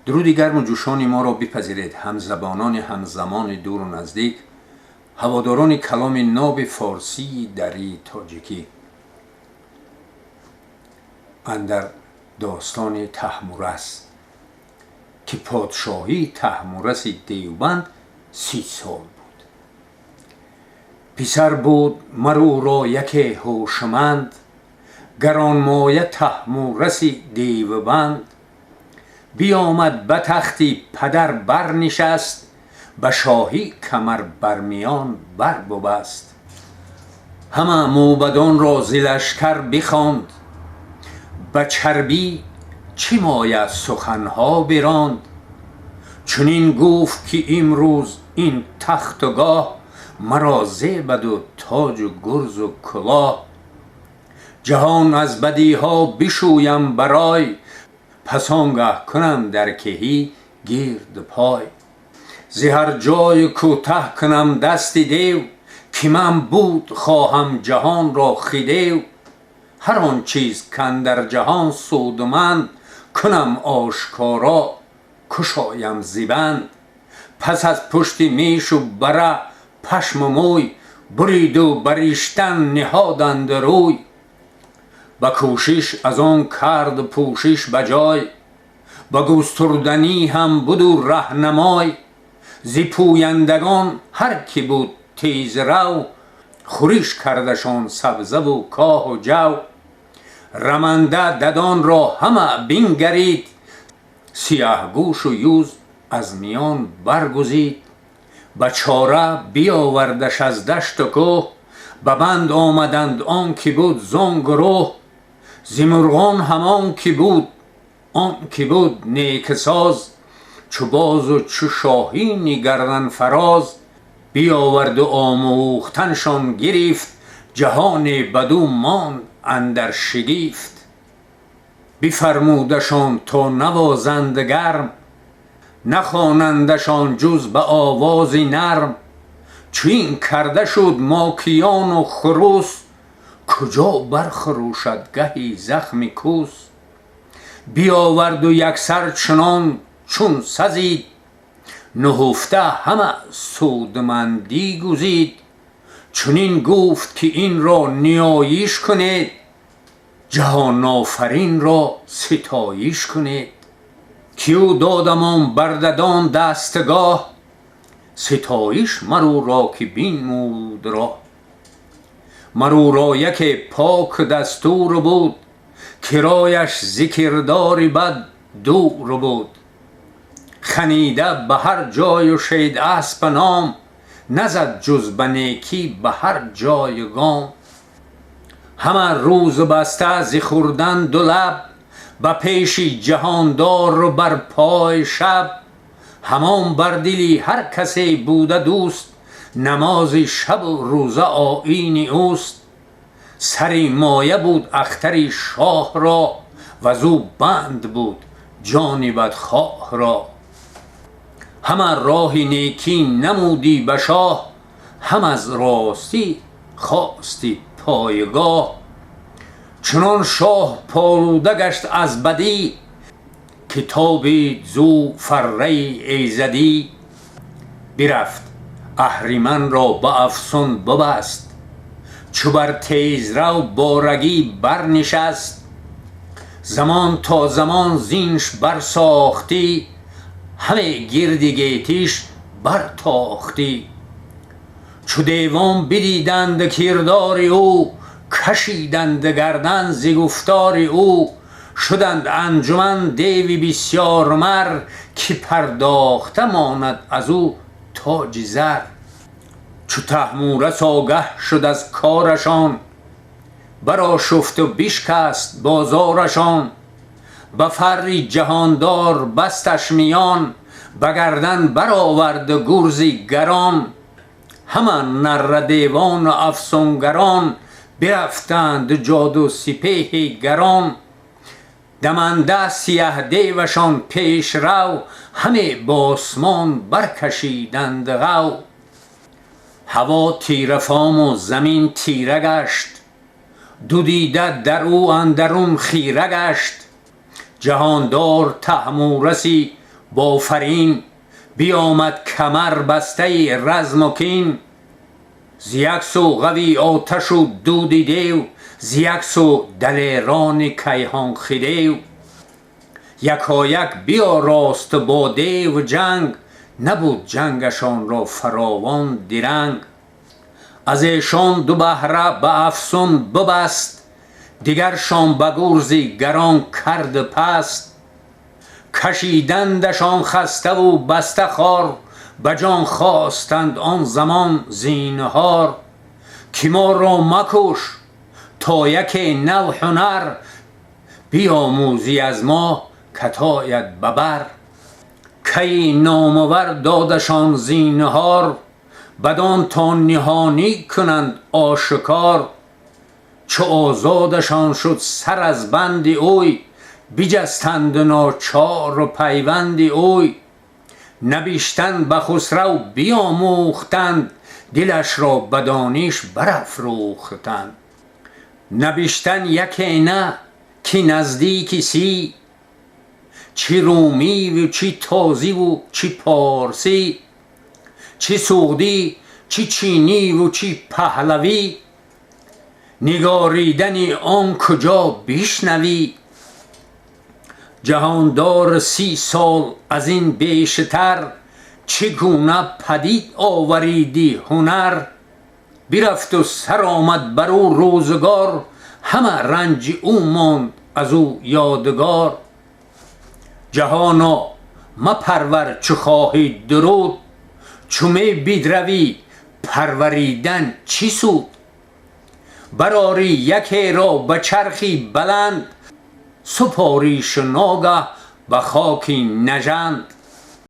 درودی گرم و جوشانی ما را بپذیرید همزبانان همزمان دور و نزدیک، هواداران کلام ناب فارسی دری تاجیکی. اندر داستان طهمورث که پادشاهی طهمورث دیوبند 30 سال بود. پسر بود مرو را یک هوشمند، گرانمایه طهمورث دیوبند. بیامد به تختی پدر برنشست، به شاهی کمر برمیان بر ببست. همه موبدان را ز لشکر بخواند، به چربی چه مایه سخنها براند. چنین گفت که امروز این تخت و گاه، مرا زیبد و تاج و گرز و کلاه. جهان از بدیها بشویم برای، پس آنگه کنم در کهی گرد پای. ز هر جای کوته کنم دست دیو، که من بود خواهم جهان را خدیو. هر آن چیز کاندر جهان سودمند، کنم آشکارا کشایم زبند. پس از پشت میش و بره پشم و موی، برید و بریشتن نهادند روی. به کوشش از آن کرد پوشش بجای، به گستردنی هم بود و رهنمای. ز پویندگان هر کی بود تیز رو، خورش کردشان سبزه و کاه و جو. رمنده ددان را همه بنگرید، سیاه گوش و یوز از میان برگزید. به چاره بیاوردش از دشت و کوه، به بند آمدند آن کی بود زان گروه. ز مرغان همان کی بود آن کی بود نیک ساز، چو باز و چو شاهین گردن فراز. بیاورد و آموختنشان گرفت، جهان بدو ماند اندر شگفت. بفرمودشان تا نوازند گرم، نخوانندشان جز به آواز نرم. چو این کرده شد ماکیان و خروس، کجا برخروشد گهی زخم کوس. بیاورد و یکسر چنان چون سزید، نهفته همه سودمندی گزید. چنین گفت که این را نیایش کنید، جهان آفرین را ستایش کنید. کیو دادمان برددان دستگاه، ستایش مرو را که بنمود راه. مرو را یک پاک دستور بود، کرایش ز کردار بد دور بود. خنیده به هر جای و شید اسپ نام، نزد جز به نیکی به هر جای گام. همه روز بسته ز خوردن دو لب، به پیش جهاندار و بر پای شب. همان بر دلی هر کسی بوده دوست، نماز شب و روزه آیین اوست. سری مایه بود اختر شاه را، وزو بند بود جان بدخواه را. هم راه نیکی نمودی به شاه، هم از راستی خواستی پایگاه. چنان شاه پالوده گشت از بدی، که تابید زو فره ایزدی. برفت اهریمن را به افسون ببست، چو بر تیزرو بارگی برنشست. زمان تا زمان زینش برساختی، همه گرد گیتیش برتاختی. چو دیوان بدیدند کردار او، کشیدند گردن ز گفتار او. شدند انجمن دیوی بسیار مر، که پرداخته ماند از او تاج زر. چو طهمورث آگه شد از کارشان، برآشفت و بشکست بازارشان. به فر جهاندار بستش میان، به گردن برآورد گرزی گران. همه نره دیوان و افسونگران، برفتند جادو سپاه گران. دمنده سیه دیوشان پیش رو، همه باسمان برکشیدند غو. هوا تیره فام و زمین تیره گشت، دو دیده در او اندرون خیره گشت. جهاندار طهمورثی با فرین بیامد کمر بسته رزم و کین. ز یک سو قوی آتش و دودی دیو، ز یک سو دلیران کیهان خدیو. یکایک بیاراست با دیو جنگ، نبود جنگشان را فراوان درنگ. از ایشان دو بهره به افسون ببست، دیگرشان به گرزی گران کرد پست. کشیدندشان خسته و بسته خوار، به جان خواستند آن زمان زینهار. که ما را مکش تا یک نو هنر، بیاموزی از ما کتاید ببر. کی نامور دادشان زینهار، بدان تا نهانی کنند آشکار. چو آزادشان شد سر از بند اوی، بجستند ناچار و پیوند اوی. نبشتن به خسرو بیاموختند، دلش را به دانش برافروختند. نبشتن یکی نه که نزدیک سی، چی رومی و چی تازی و چی پارسی. چی سعودی چی چینی و چی پهلوی، نگاریدن آن کجا بشنوی. جهاندار 30 سال از این بیشتر، چگونه پدید آوریدی هنر. برفت و سر آمد بر او روزگار، همه رنج او ماند از او یادگار. جهانا مپرور چو خواهی درود، چو می بدروی پروریدن چی سود. برآری یکی را به چرخی بلند، سپاریش ناگه به خاکی نژند.